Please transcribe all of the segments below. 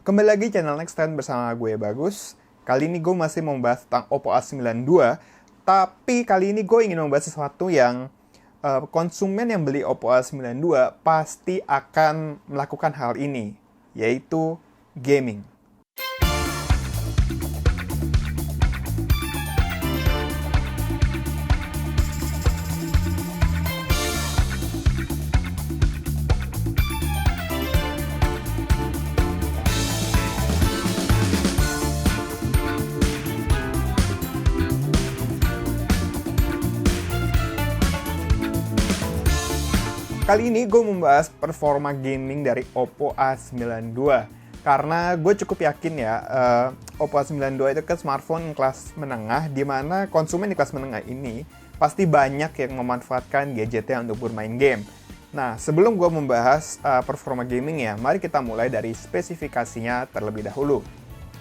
Kembali lagi channel Next 10 bersama gue Bagus. Kali ini gue masih mau membahas tentang Oppo A92. Tapi kali ini gue ingin membahas sesuatu yang konsumen yang beli Oppo A92 pasti akan melakukan hal ini, yaitu gaming. Kali ini gue membahas performa gaming dari Oppo A92. Karena gue cukup yakin ya, Oppo A92 itu kan smartphone kelas menengah, di mana konsumen di kelas menengah ini pasti banyak yang memanfaatkan gadgetnya untuk bermain game. Nah, sebelum gue membahas performa gaming ya, mari kita mulai dari spesifikasinya terlebih dahulu.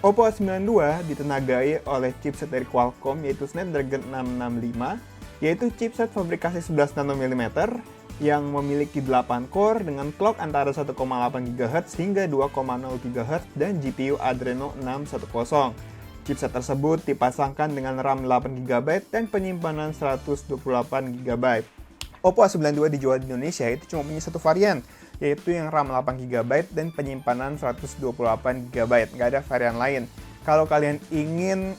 Oppo A92 ditenagai oleh chipset dari Qualcomm, yaitu Snapdragon 665, yaitu chipset fabrikasi 11 nm yang memiliki 8 core dengan clock antara 1,8 GHz hingga 2,0 GHz dan GPU Adreno 610. Chipset tersebut dipasangkan dengan RAM 8 GB dan penyimpanan 128 GB. Oppo A92 dijual di Indonesia itu cuma punya satu varian, yaitu yang RAM 8 GB dan penyimpanan 128 GB. Nggak ada varian lain. Kalau kalian ingin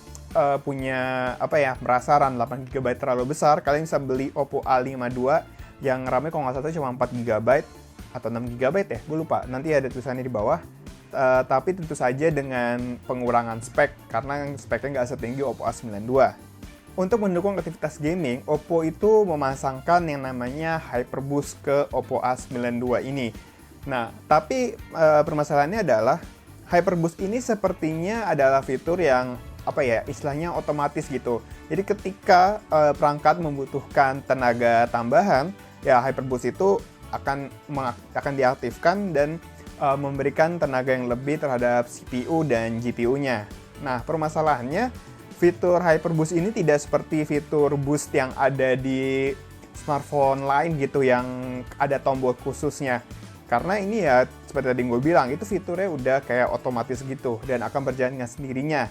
punya merasa RAM 8 GB terlalu besar, kalian bisa beli Oppo A52 yang RAM-nya kalau nggak salah cuma 4 GB atau 6 GB ya, gue lupa. Nanti ada tulisannya di bawah. Tapi tentu saja dengan pengurangan spek, karena speknya nggak setinggi Oppo A92. Untuk mendukung aktivitas gaming, Oppo itu memasangkan yang namanya Hyperboost ke Oppo A92 ini. Nah, tapi permasalahannya adalah Hyperboost ini sepertinya adalah fitur yang istilahnya otomatis gitu. Jadi ketika perangkat membutuhkan tenaga tambahan, ya Hyperboost itu akan diaktifkan dan memberikan tenaga yang lebih terhadap CPU dan GPU-nya. Nah, permasalahannya fitur Hyperboost ini tidak seperti fitur boost yang ada di smartphone lain gitu yang ada tombol khususnya. Karena ini ya seperti tadi gue bilang, itu fiturnya udah kayak otomatis gitu dan akan berjalan dengan sendirinya.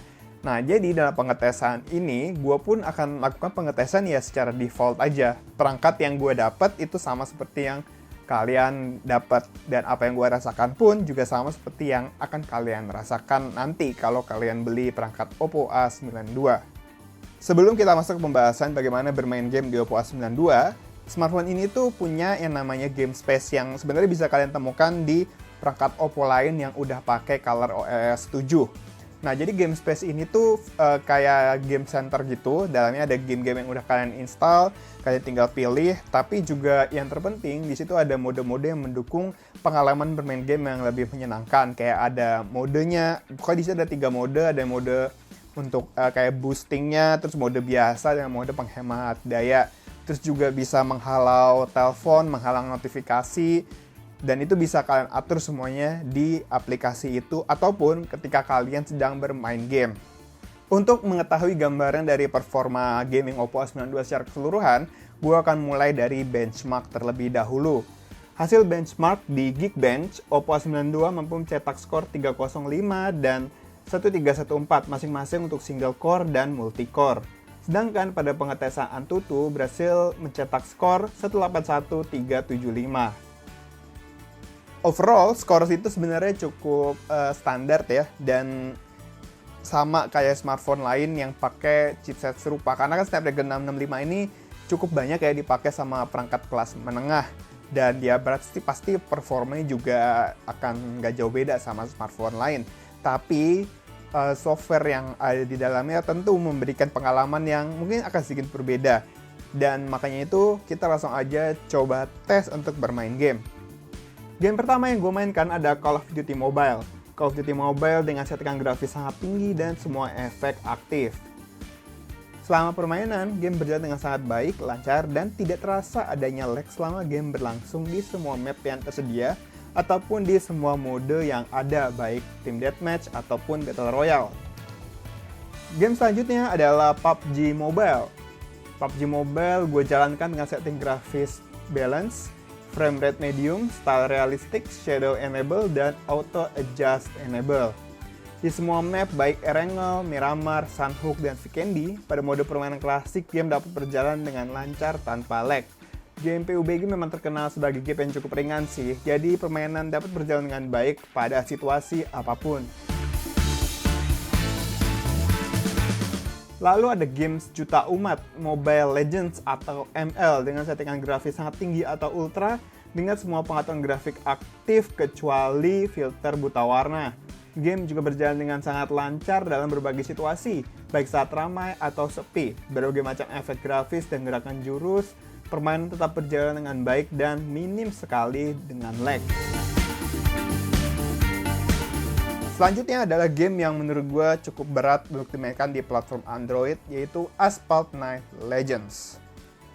Nah, jadi dalam pengetesan ini, gue pun akan melakukan pengetesan ya secara default aja. Perangkat yang gue dapat itu sama seperti yang kalian dapat. Dan apa yang gue rasakan pun juga sama seperti yang akan kalian rasakan nanti kalau kalian beli perangkat Oppo A92. Sebelum kita masuk ke pembahasan bagaimana bermain game di Oppo A92, smartphone ini tuh punya yang namanya game space yang sebenarnya bisa kalian temukan di perangkat Oppo lain yang udah pakai ColorOS 7. Nah, jadi game space ini tuh kayak game center gitu. Dalamnya ada game-game yang udah kalian install, kalian tinggal pilih. Tapi juga yang terpenting, di situ ada mode-mode yang mendukung pengalaman bermain game yang lebih menyenangkan. Kayak ada modenya, pokoknya di situ ada 3 mode. Ada mode untuk kayak boostingnya, terus mode biasa, dan mode penghemat daya. Terus juga bisa menghalau telepon, menghalang notifikasi. Dan itu bisa kalian atur semuanya di aplikasi itu ataupun ketika kalian sedang bermain game. Untuk mengetahui gambaran dari performa gaming Oppo A92 secara keseluruhan, gue akan mulai dari benchmark terlebih dahulu. Hasil benchmark di Geekbench, Oppo A92 mampu mencetak skor 305 dan 1314 masing-masing untuk single core dan multi core. Sedangkan pada pengetesan Antutu berhasil mencetak skor 181375. Overall, skor itu sebenarnya cukup standar ya, dan sama kayak smartphone lain yang pakai chipset serupa. Karena kan Snapdragon 665 ini cukup banyak ya dipakai sama perangkat kelas menengah. Dan dia berarti pasti performanya juga akan nggak jauh beda sama smartphone lain. Tapi software yang ada di dalamnya tentu memberikan pengalaman yang mungkin akan sedikit berbeda. Dan makanya itu kita langsung aja coba tes untuk bermain game. Game pertama yang gue mainkan ada Call of Duty Mobile. Call of Duty Mobile dengan settingan grafis sangat tinggi dan semua efek aktif. Selama permainan, game berjalan dengan sangat baik, lancar, dan tidak terasa adanya lag selama game berlangsung di semua map yang tersedia ataupun di semua mode yang ada, baik Team Deathmatch ataupun Battle Royale. Game selanjutnya adalah PUBG Mobile. PUBG Mobile gue jalankan dengan setting grafis balance, frame rate medium, style realistic, shadow enable, dan auto adjust enable. Di semua map baik Erangel, Miramar, Sunhook, dan Vikendi, pada mode permainan klasik game dapat berjalan dengan lancar tanpa lag. Game PUBG memang terkenal sebagai game yang cukup ringan sih, jadi permainan dapat berjalan dengan baik pada situasi apapun. Lalu ada game sejuta umat, Mobile Legends atau ML dengan settingan grafis sangat tinggi atau ultra dengan semua pengaturan grafik aktif kecuali filter buta warna. Game juga berjalan dengan sangat lancar dalam berbagai situasi, baik saat ramai atau sepi. Berbagai macam efek grafis dan gerakan jurus, permainan tetap berjalan dengan baik dan minim sekali dengan lag. Selanjutnya adalah game yang menurut gue cukup berat untuk dimainkan di platform Android, yaitu Asphalt 9 Legends.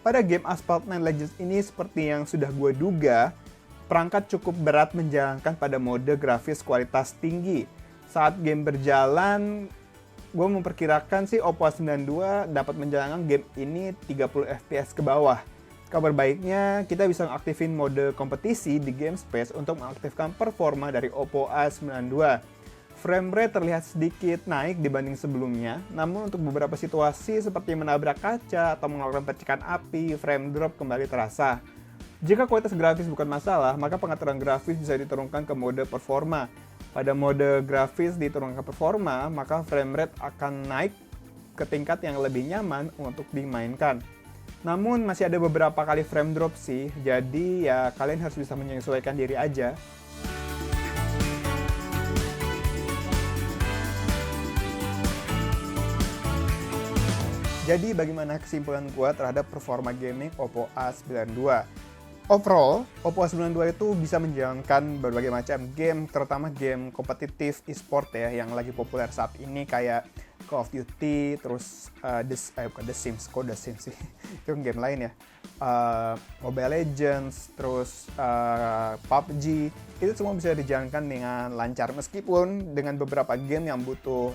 Pada game Asphalt 9 Legends ini, seperti yang sudah gue duga, perangkat cukup berat menjalankan pada mode grafis kualitas tinggi. Saat game berjalan, gue memperkirakan sih Oppo A92 dapat menjalankan game ini 30 fps ke bawah. Kabar baiknya, kita bisa mengaktifin mode kompetisi di Game Space untuk mengaktifkan performa dari Oppo A92. Frame rate terlihat sedikit naik dibanding sebelumnya, namun untuk beberapa situasi seperti menabrak kaca atau mengeluarkan percikan api, frame drop kembali terasa. Jika kualitas grafis bukan masalah, maka pengaturan grafis bisa diturunkan ke mode performa. Pada mode grafis diturunkan ke performa, maka frame rate akan naik ke tingkat yang lebih nyaman untuk dimainkan. Namun masih ada beberapa kali frame drop sih, jadi ya kalian harus bisa menyesuaikan diri aja. Jadi bagaimana kesimpulan gue terhadap performa gaming Oppo A92? Overall, Oppo A92 itu bisa menjalankan berbagai macam game, terutama game kompetitif e-sport ya, yang lagi populer saat ini kayak Call of Duty, terus The Sims sih, itu game lain ya. Mobile Legends, terus PUBG, itu semua bisa dijalankan dengan lancar, meskipun dengan beberapa game yang butuh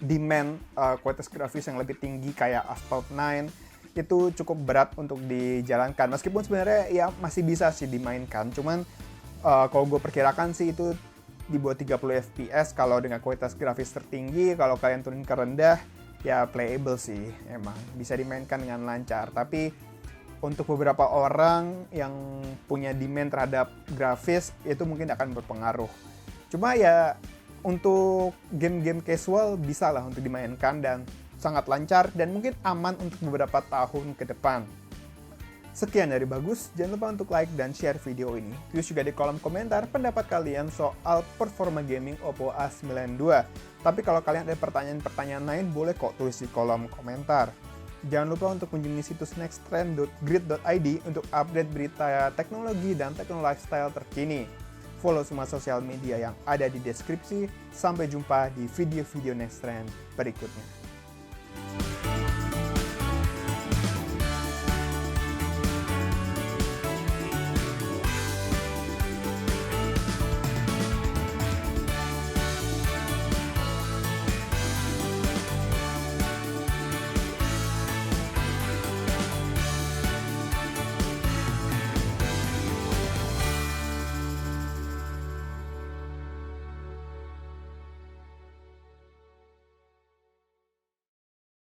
demand kualitas grafis yang lebih tinggi kayak Asphalt 9 itu cukup berat untuk dijalankan, meskipun sebenarnya ya masih bisa sih dimainkan, cuman kalau gue perkirakan sih itu di bawah 30 fps kalau dengan kualitas grafis tertinggi. Kalau kalian turunin ke rendah ya playable sih, emang bisa dimainkan dengan lancar, tapi untuk beberapa orang yang punya demand terhadap grafis itu mungkin akan berpengaruh. Cuma ya untuk game-game casual bisa lah untuk dimainkan dan sangat lancar dan mungkin aman untuk beberapa tahun ke depan. Sekian dari Bagus, jangan lupa untuk like dan share video ini. Tulis juga di kolom komentar pendapat kalian soal performa gaming Oppo A92. Tapi kalau kalian ada pertanyaan-pertanyaan lain, boleh kok tulis di kolom komentar. Jangan lupa untuk kunjungi situs nexttrend.grid.id untuk update berita teknologi dan teknologi lifestyle terkini. Follow semua sosial media yang ada di deskripsi. Sampai jumpa di video-video Next Trend berikutnya.